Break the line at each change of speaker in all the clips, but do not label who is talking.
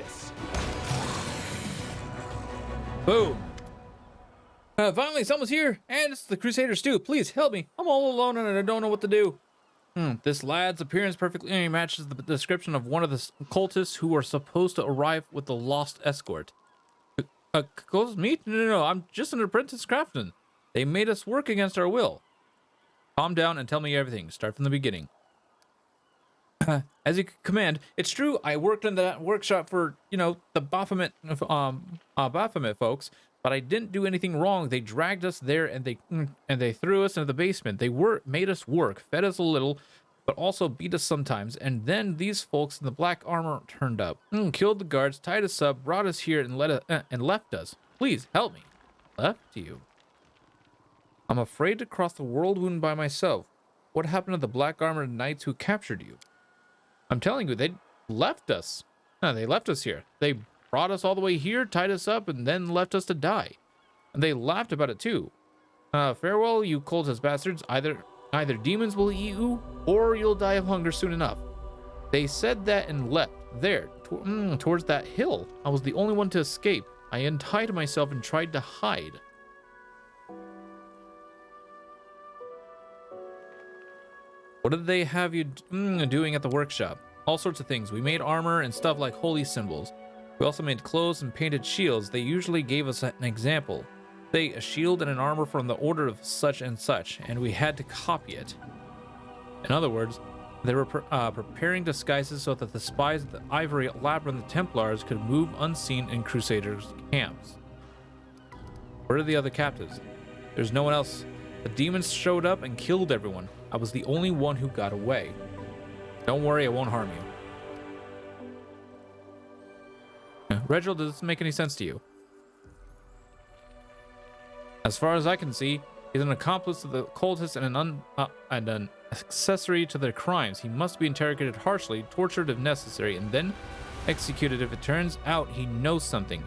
this.
Boom. Finally, someone's here, and it's the Crusaders too. Please help me. I'm all alone and I don't know what to do. This lad's appearance perfectly matches the description of one of the cultists who are supposed to arrive with the lost escort. Cultist me? No. I'm just an apprentice craftsman. They made us work against our will. Calm down and tell me everything. Start from the beginning. As you command, it's true. I worked in that workshop for, the Baphomet folks, but I didn't do anything wrong. They dragged us there and they threw us into the basement. They made us work, fed us a little, but also beat us sometimes. And then these folks in the black armor turned up, killed the guards, tied us up, brought us here, and left us. Please help me. Left you. I'm afraid to cross the world wound by myself. What happened to the black armored knights who captured you? I'm telling you, they left us. No, they left us here. They brought us all the way here, tied us up, and then left us to die. And they laughed about it too. Farewell, you cultist bastards. Either demons will eat you, or you'll die of hunger soon enough. They said that and left there, towards that hill. I was the only one to escape. I untied myself and tried to hide. What did they have you doing at the workshop? All sorts of things. We made armor and stuff like holy symbols. We also made clothes and painted shields. They usually gave us an example. Say a shield and an armor from the order of such and such, and we had to copy it. In other words, they were preparing disguises so that the spies of the Ivory Labyrinth Templars could move unseen in Crusaders' camps. Where are the other captives? There's no one else. The demons showed up and killed everyone. I was the only one who got away. Don't worry, I won't harm you. Reginald, does this make any sense to you? As far as I can see, he's an accomplice to the cultists and an accessory to their crimes. He must be interrogated harshly, tortured if necessary, and then executed if it turns out he knows something.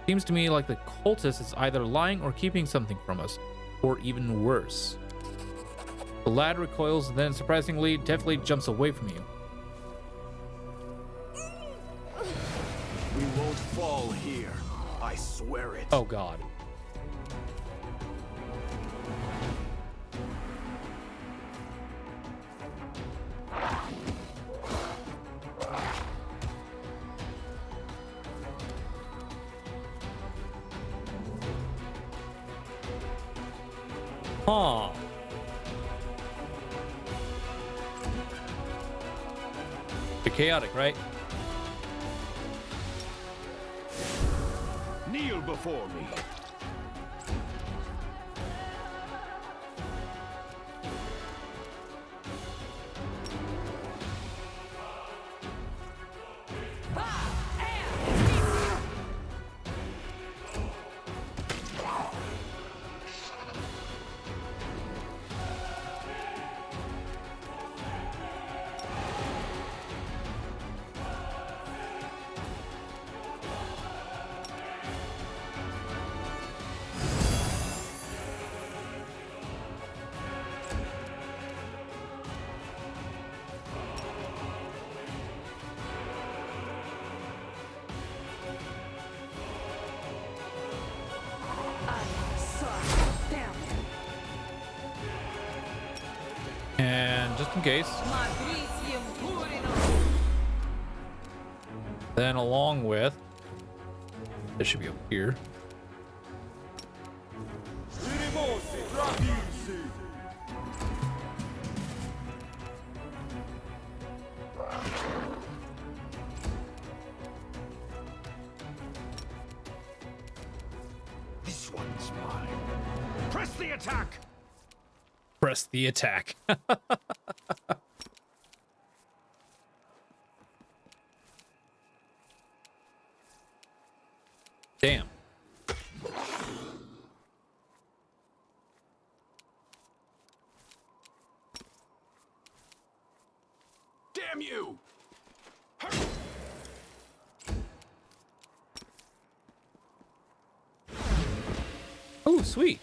Seems to me like the cultist is either lying or keeping something from us, or even worse. The lad recoils, then surprisingly, definitely jumps away from you.
We won't fall here. I swear it.
Oh God. Huh. You're chaotic, right?
Kneel before me.
And just in case, then along with, this should be up here.
This one's mine. Press the attack.
Press the attack. Damn.
Damn you!
Oh, sweet.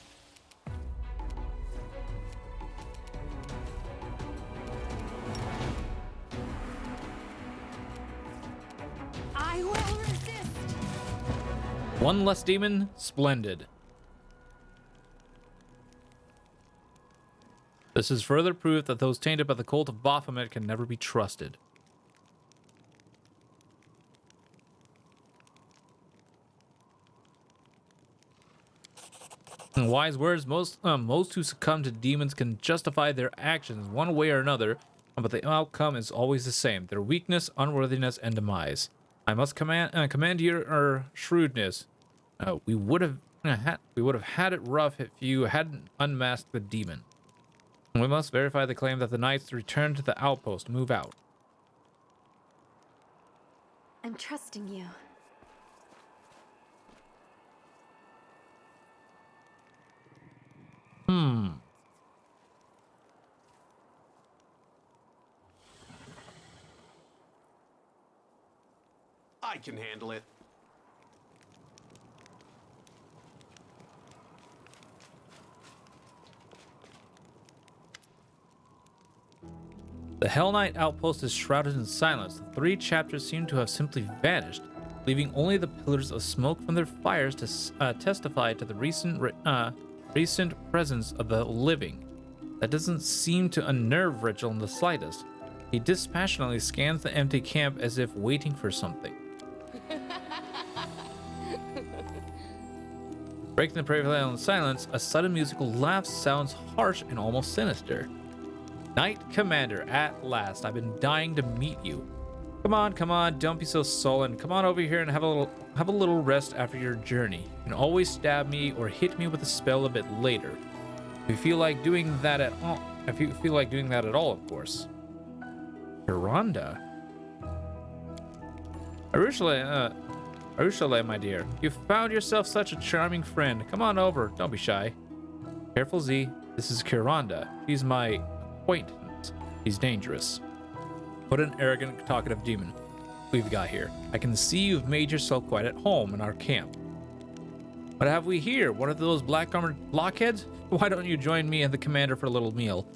I will resist.
One less demon? Splendid. This is further proof that those tainted by the cult of Baphomet can never be trusted. In wise words, most who succumb to demons can justify their actions one way or another, but the outcome is always the same: their weakness, unworthiness, and demise. I must commend your shrewdness. We would have had it rough if you hadn't unmasked the demon. We must verify the claim that the knights return to the outpost. Move out.
I'm trusting you.
I can handle it.
The Hell Knight outpost is shrouded in silence. The 3 chapters seem to have simply vanished, leaving only the pillars of smoke from their fires to testify to the recent presence of the living. That doesn't seem to unnerve Rachel in the slightest. He dispassionately scans the empty camp as if waiting for something. Breaking the prevalent silence, a sudden musical laugh sounds harsh and almost sinister. Knight Commander, at last. I've been dying to meet you. Come on, don't be so sullen. Come on over here and have a little rest after your journey. You can always stab me or hit me with a spell a bit later. If you feel like doing that at all, of course. Miranda. Arushale, my dear, you found yourself such a charming friend. Come on over, don't be shy. Careful, Z. This is Kiranda. He's my acquaintance. He's dangerous. What an arrogant, talkative demon we've got here. I can see you've made yourself quite at home in our camp. What have we here? One of those black-armored blockheads? Why don't you join me and the commander for a little meal?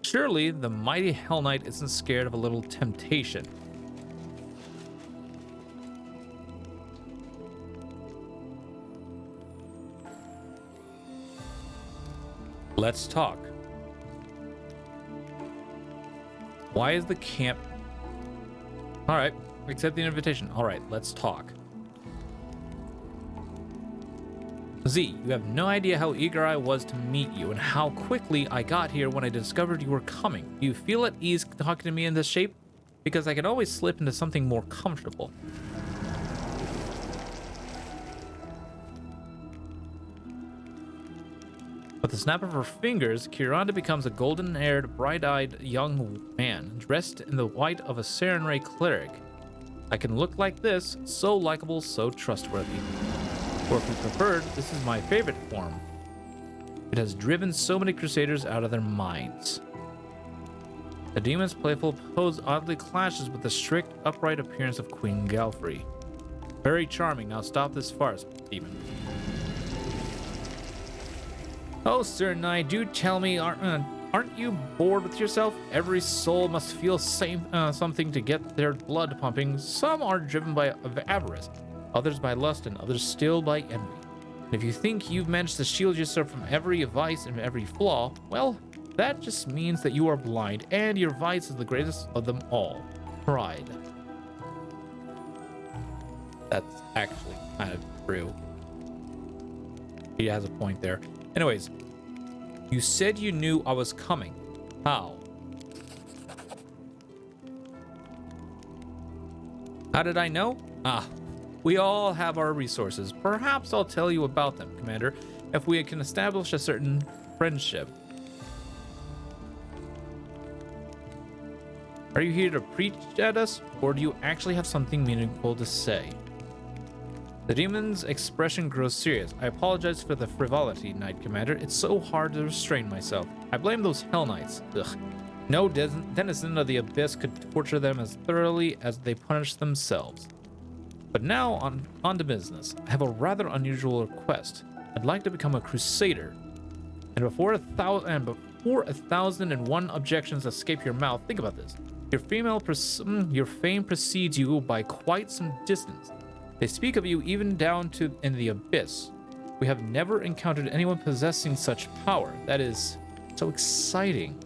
Surely the mighty Hell Knight isn't scared of a little temptation. Let's talk. Why is the camp... Alright, accept the invitation. Alright, let's talk. Z, you have no idea how eager I was to meet you and how quickly I got here when I discovered you were coming. Do you feel at ease talking to me in this shape? Because I can always slip into something more comfortable. With the snap of her fingers, Kiranda becomes a golden-haired, bright-eyed young man, dressed in the white of a Serenray cleric. I can look like this, so likable, so trustworthy. Or if you preferred, this is my favorite form. It has driven so many crusaders out of their minds. The demon's playful pose oddly clashes with the strict, upright appearance of Queen Galfrey. Very charming. Now stop this farce, demon. Oh, Sir Knight, do tell me, aren't you bored with yourself? Every soul must feel something to get their blood pumping. Some are driven by avarice, others by lust, and others still by envy. And if you think you've managed to shield yourself from every vice and every flaw, well, that just means that you are blind, and your vice is the greatest of them all: pride. That's actually kind of true. He has a point there. Anyways, you said you knew I was coming. How? How did I know? We all have our resources. Perhaps I'll tell you about them, Commander, if we can establish a certain friendship. Are you here to preach at us, or do you actually have something meaningful to say? The demon's expression grows serious. I apologize for the frivolity, Knight Commander. It's so hard to restrain myself. I blame those Hell Knights. Ugh. No denizen of the Abyss could torture them as thoroughly as they punish themselves. But now, on to business. I have a rather unusual request. I'd like to become a crusader. And before 1,001 objections escape your mouth, think about this. Your fame precedes you by quite some distance. They speak of you even down to in the abyss. We have never encountered anyone possessing such power. That is so exciting.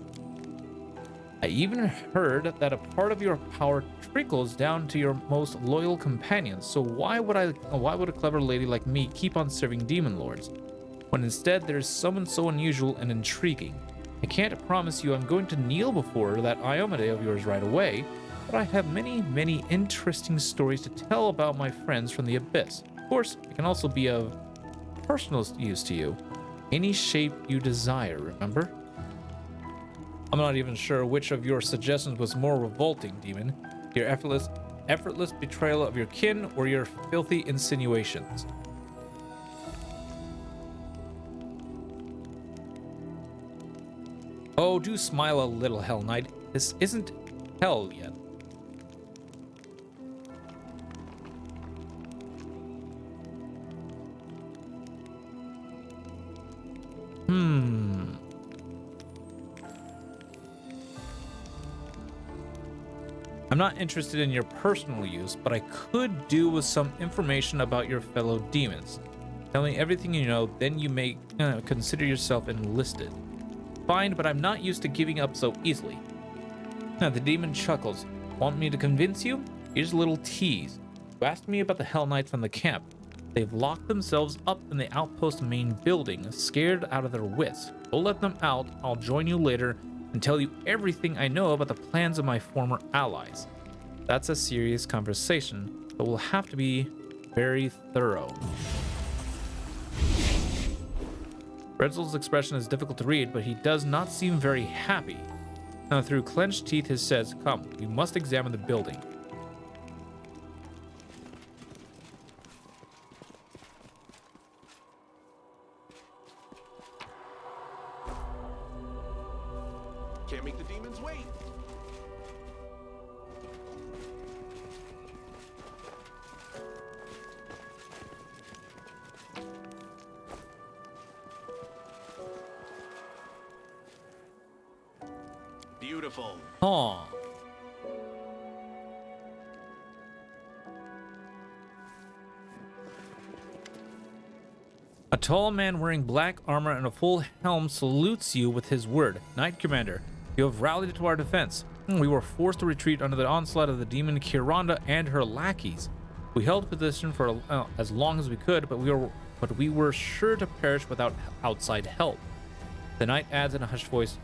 I even heard that a part of your power trickles down to your most loyal companions. So why would a clever lady like me keep on serving demon lords, when instead there's someone so unusual and intriguing? I can't promise you I'm going to kneel before that Iomade of yours right away, but I have many interesting stories to tell about my friends from the abyss. Of course, I can also be of personal use to you. Any shape you desire, remember? I'm not even sure which of your suggestions was more revolting, demon. Your effortless betrayal of your kin or your filthy insinuations. Oh, do smile a little, Hell Knight. This isn't hell yet. I'm not interested in your personal use, but I could do with some information about your fellow demons. Tell me everything you know, then you may consider yourself enlisted. Fine, but I'm not used to giving up so easily. The demon chuckles. Want me to convince you? Here's a little tease. You asked me about the Hell Knights from the camp. They've locked themselves up in the outpost main building, scared out of their wits. Go let them out. I'll join you later and tell you everything I know about the plans of my former allies. That's a serious conversation, but will have to be very thorough. Redzel's expression is difficult to read, but he does not seem very happy. Now, through clenched teeth, he says, "Come, we must examine the building."
Can't make the demons wait. Beautiful.
Aw. A tall man wearing black armor and a full helm salutes you with his word. Knight Commander, you have rallied to our defense. We were forced to retreat under the onslaught of the demon Kiranda and her lackeys. We held position for as long as we could, but we were sure to perish without outside help. The knight adds in a hushed voice,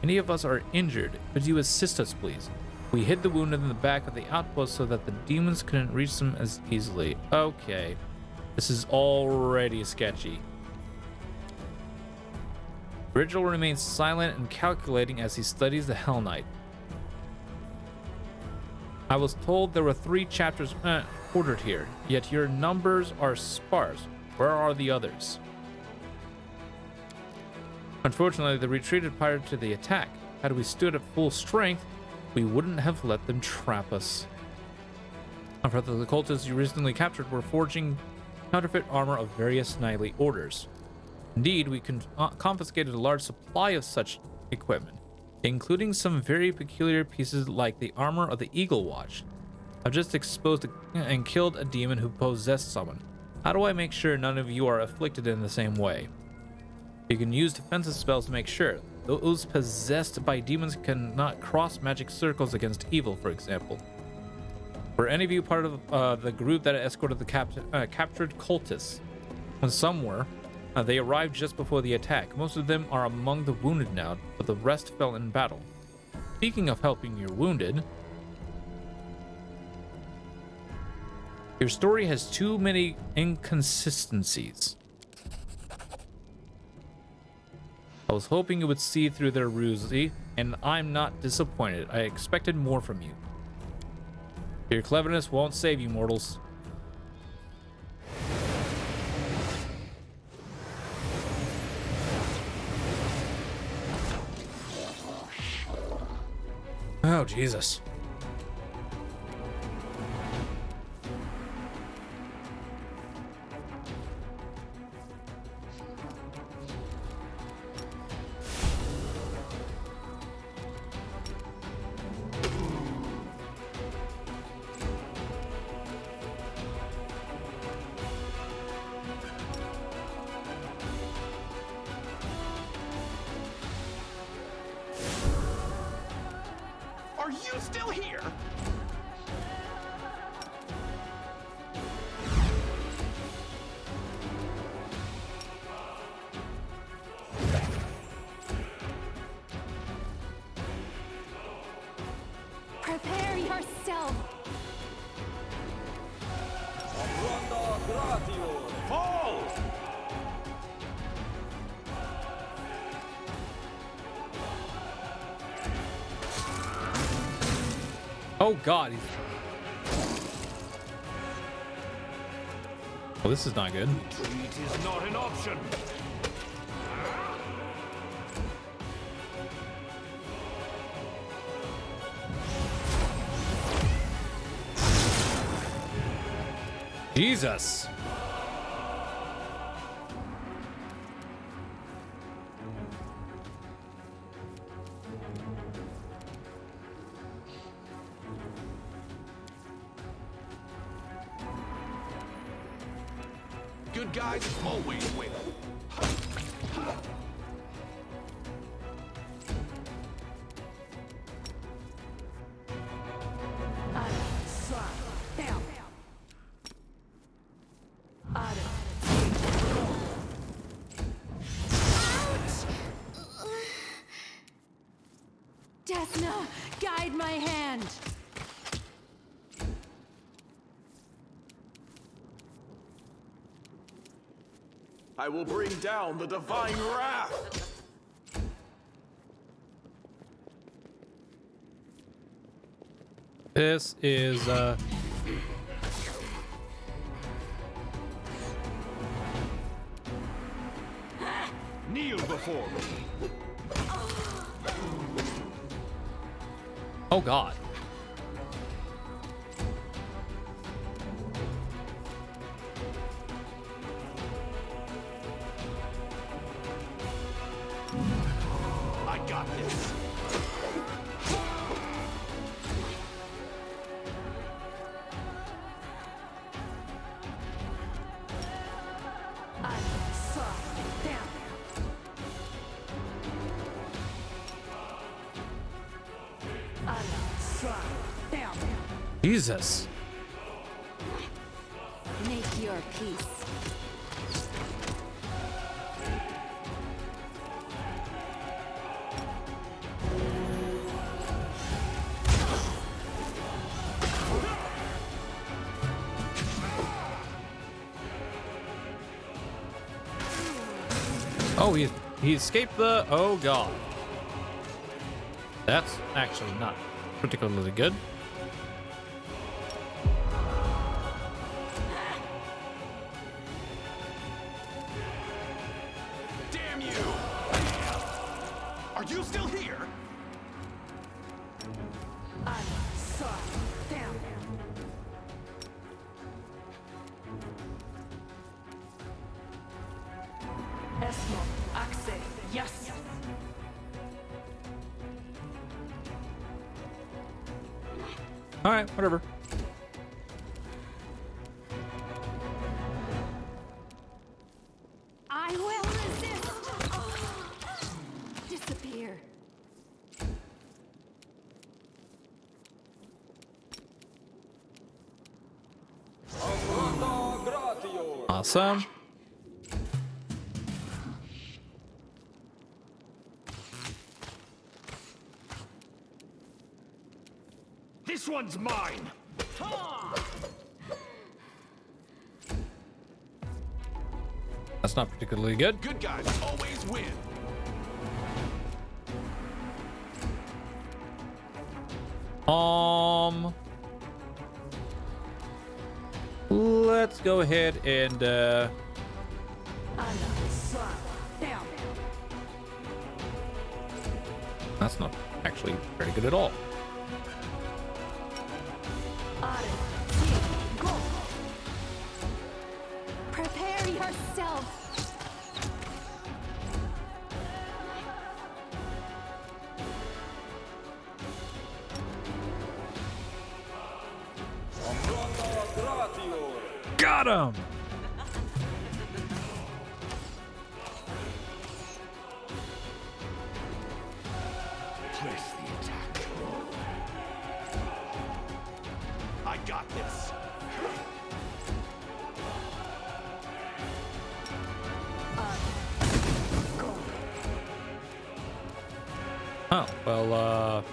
"Any of us are injured. Could you assist us, please? We hid the wounded in the back of the outpost so that the demons couldn't reach them as easily." Okay. This is already sketchy. Virgil remains silent and calculating as he studies the Hell Knight. I was told there were 3 chapters ordered here, yet your numbers are sparse. Where are the others? Unfortunately, they retreated prior to the attack. Had we stood at full strength, we wouldn't have let them trap us. Unfortunately, the cultists you recently captured were forging counterfeit armor of various knightly orders. Indeed, we confiscated a large supply of such equipment, including some very peculiar pieces like the armor of the Eagle Watch. I've just exposed and killed a demon who possessed someone. How do I make sure none of you are afflicted in the same way? You can use defensive spells to make sure. Those possessed by demons cannot cross magic circles against evil, for example. Were any of you part of the group that escorted the captured cultists? When some were, they arrived just before the attack. Most of them are among the wounded now, but the rest fell in battle. Speaking of helping your wounded, your story has too many inconsistencies. I was hoping you would see through their ruse, and I'm not disappointed. I expected more from you. Your cleverness won't save you, mortals. Oh, Jesus.
Are you still here?
Prepare yourself.
Fall!
Oh God. Oh, this is not good.
Retreat is not an option.
Jesus.
Good guys always win.
Desna, guide my hand.
I will bring down the divine wrath.
This is
Kneel before me.
oh God.
I got this.
Jesus.
Make your peace.
Oh, he escaped the. Oh God. That's actually not particularly good.
Damn you! Are you still here?
Yes.
All right, whatever.
I will resist. Disappear.
Awesome.
This one's mine.
That's not particularly good.
Good guys always win.
Let's go ahead and that's not actually very good at all.
Prepare yourself.
Got him.
Press the attack. I got this.
Oh, well,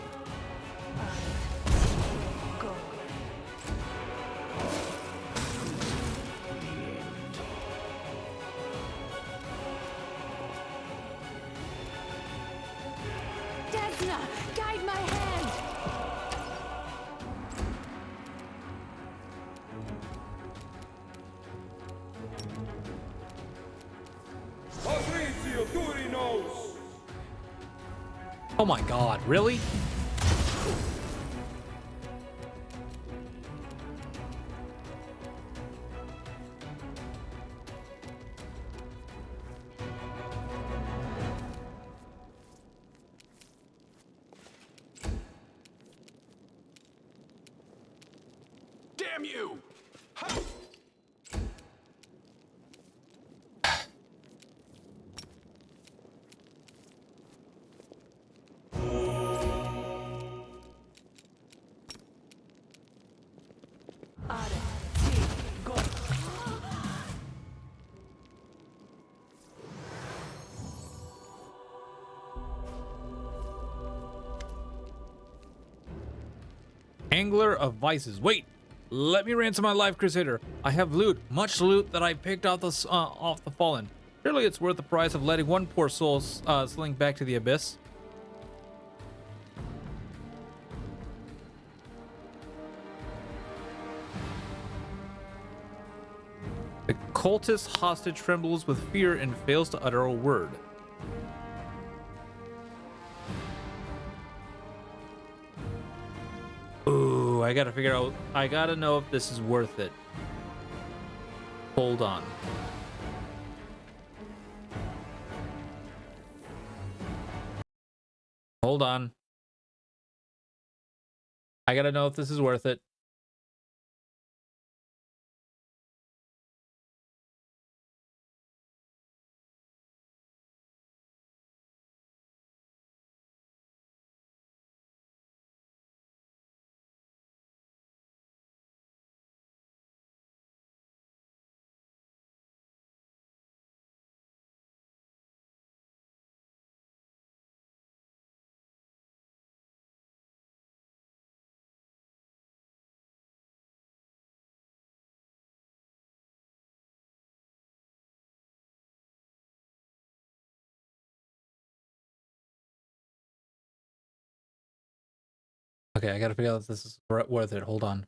Desna, guide my hand.
oh my god, really?
Damn you! Ha!
Angler of Vices. Wait, let me ransom my life, Crusader. I have loot, much loot that I picked off the fallen. Surely it's worth the price of letting one poor soul slink back to the abyss. The cultist hostage trembles with fear and fails to utter a word. Ooh, I gotta figure out. I gotta know if this is worth it. Hold on. Hold on. I gotta know if this is worth it. Okay, I gotta figure out if this is worth it. Hold on.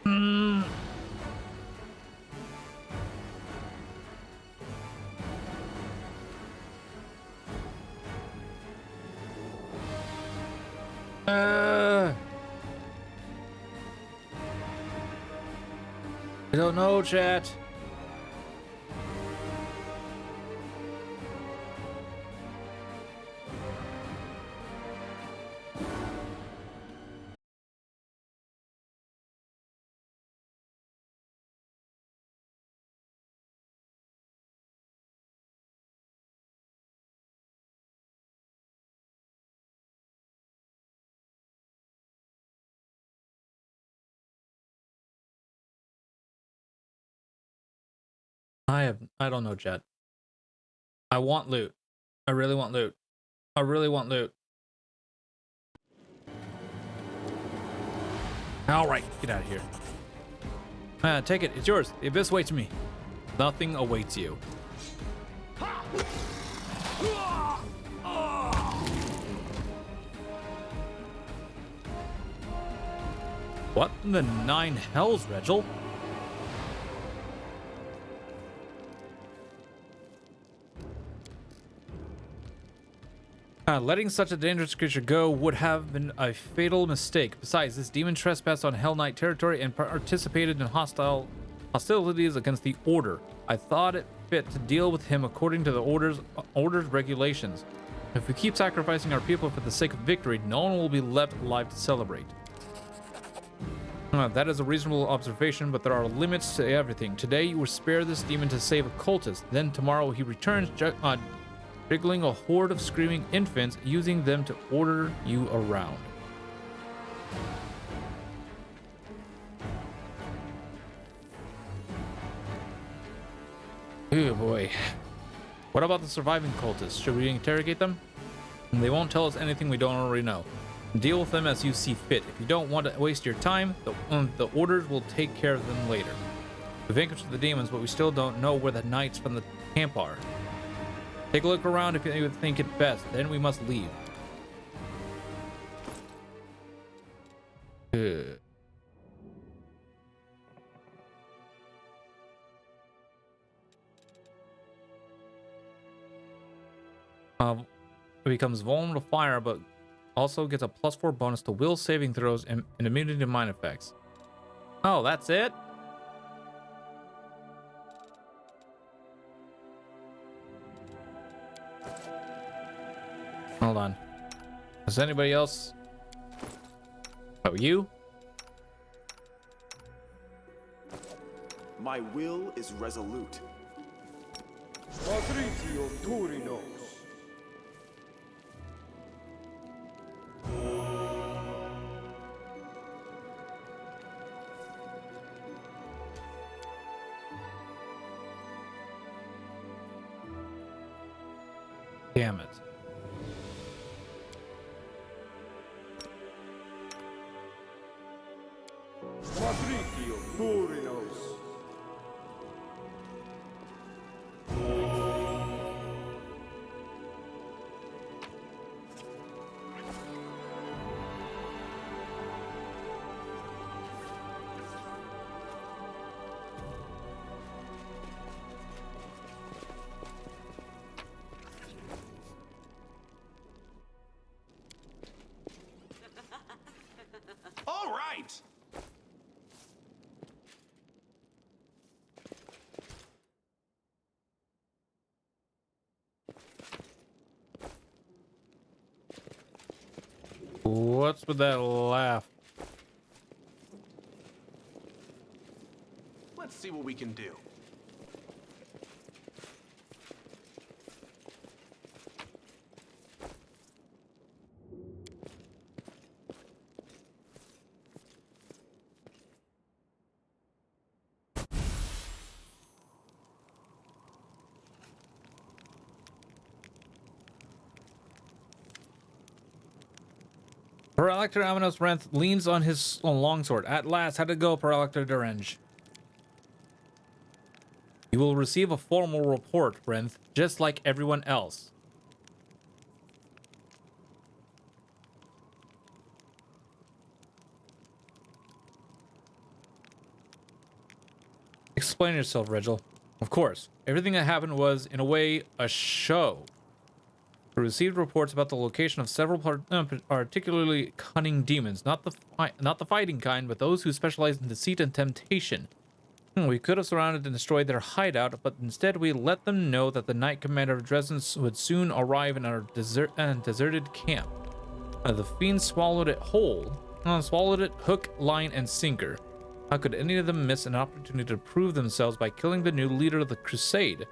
Hmm. I don't know, chat. I don't know, chat. I want loot. I really want loot. I really want loot. All right, get out of here. Take it. It's yours. The abyss waits me. Nothing awaits you. What in the nine hells, Regil? Letting such a dangerous creature go would have been a fatal mistake. Besides, this demon trespassed on Hell Knight territory and participated in hostilities against the Order. I thought it fit to deal with him according to the Order's regulations. If we keep sacrificing our people for the sake of victory, no one will be left alive to celebrate. That is a reasonable observation, but there are limits to everything. Today you will spare this demon to save a cultist. Then tomorrow he returns, jiggling a horde of screaming infants, using them to order you around. Oh boy. What about the surviving cultists? Should we interrogate them? They won't tell us anything we don't already know. Deal with them as you see fit. If you don't want to waste your time, the orders will take care of them later. We vanquished the demons, but we still don't know where the knights from the camp are. Take a look around if you think it best, then we must leave. Becomes vulnerable to fire, but also gets a +4 bonus to will saving throws and immunity to mind effects. Oh, that's it? Hold on. Is anybody else? Oh, you?
My will is resolute.
Patrizio Turinos.
Damn it.
Patrizio Turinos.
All right.
What's with that laugh?
Let's see what we can do.
Paralector Aminos Renth leans on his longsword. At last, how'd it go, Paralector Derenge? You will receive a formal report, Renth, just like everyone else. Explain yourself, Regil. Of course, everything that happened was, in a way, a show. We received reports about the location of several particularly cunning demons, not the fighting kind, but those who specialize in deceit and temptation. We could have surrounded and destroyed their hideout, but instead we let them know that the Knight Commander of Dresden would soon arrive in our deserted camp. The fiends swallowed it whole, swallowed it hook, line, and sinker. How could any of them miss an opportunity to prove themselves by killing the new leader of the crusade?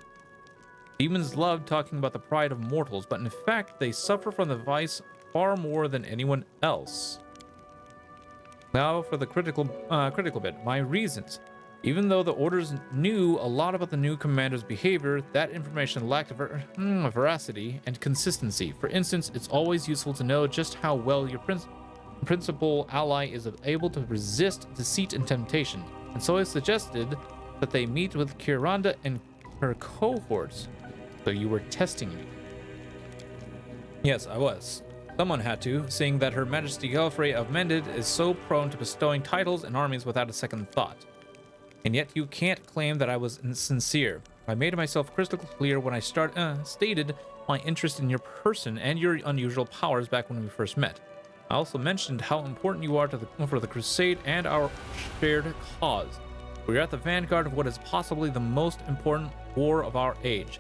Demons love talking about the pride of mortals, but in fact, they suffer from the vice far more than anyone else. Now for the critical bit, my reasons. Even though the orders knew a lot about the new commander's behavior, that information lacked veracity and consistency. For instance, it's always useful to know just how well your principal ally is able to resist deceit and temptation. And so I suggested that they meet with Kiranda and her cohorts. So you were testing me. Yes, I was. Someone had to, seeing that Her Majesty Gelfrey of Mended is so prone to bestowing titles and armies without a second thought. And yet you can't claim that I was insincere. I made myself crystal clear when I stated my interest in your person and your unusual powers back when we first met. I also mentioned how important you are for the crusade and our shared cause. We are at the vanguard of what is possibly the most important war of our age.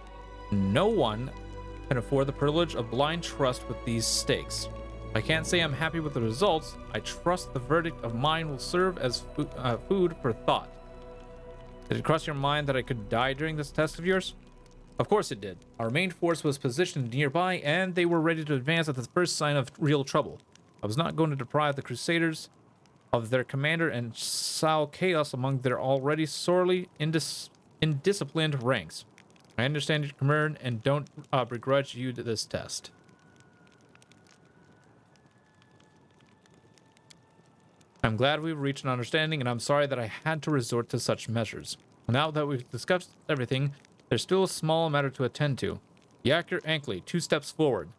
No one can afford the privilege of blind trust with these stakes. I can't say I'm happy with the results. I trust the verdict of mine will serve as food for thought. Did it cross your mind that I could die during this test of yours? Of course it did. Our main force was positioned nearby, and they were ready to advance at the first sign of real trouble. I was not going to deprive the Crusaders of their commander and sow chaos among their already sorely indisciplined ranks. I understand your concern and don't begrudge you to this test. I'm glad we've reached an understanding, and I'm sorry that I had to resort to such measures. Now that we've discussed everything, there's still a small matter to attend to. Yaker Ankley, 2 steps forward.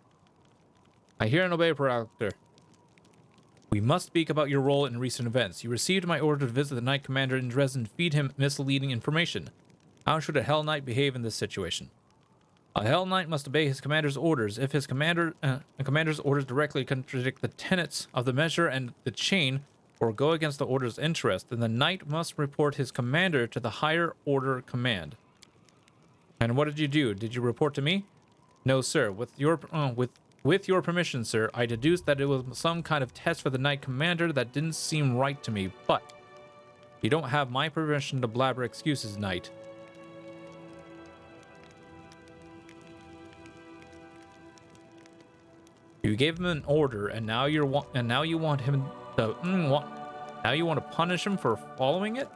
I hear and obey, Proctor. We must speak about your role in recent events. You received my order to visit the Knight Commander in Dresden and feed him misleading information. How should a Hell Knight behave in this situation? A Hell Knight must obey his commander's orders. If his commander's orders directly contradict the tenets of the measure and the chain, or go against the order's interest, then the Knight must report his commander to the higher order command. And what did you do? Did you report to me? No, sir. With your permission, sir, I deduced that it was some kind of test for the Knight Commander that didn't seem right to me, but you don't have my permission to blabber excuses, Knight. You gave him an order, and now you want him to now you want to punish him for following it?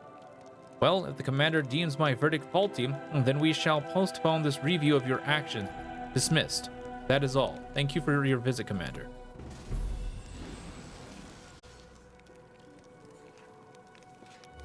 Well, if the commander deems my verdict faulty, then we shall postpone this review of your actions. Dismissed. That is all. Thank you for your visit, Commander.